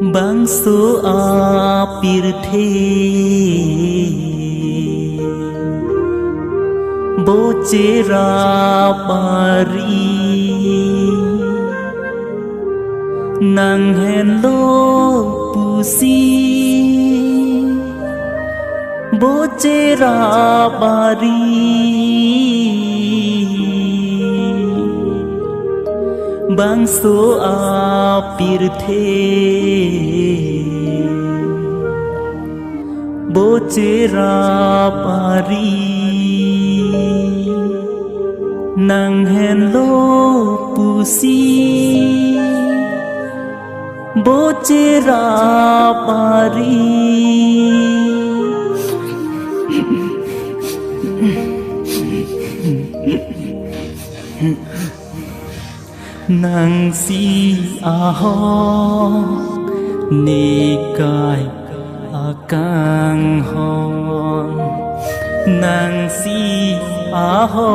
bang số apir the bo chera pari nang hen lo pusi bo chera pari bang số apir the bo chera pari nang hen lo pusi bo chera pari nang si aho nikai akang hon nang si aho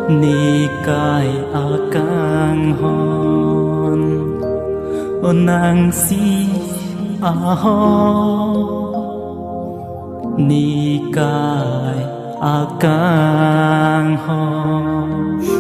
nikai akang hon o nang si aho nikai akang hon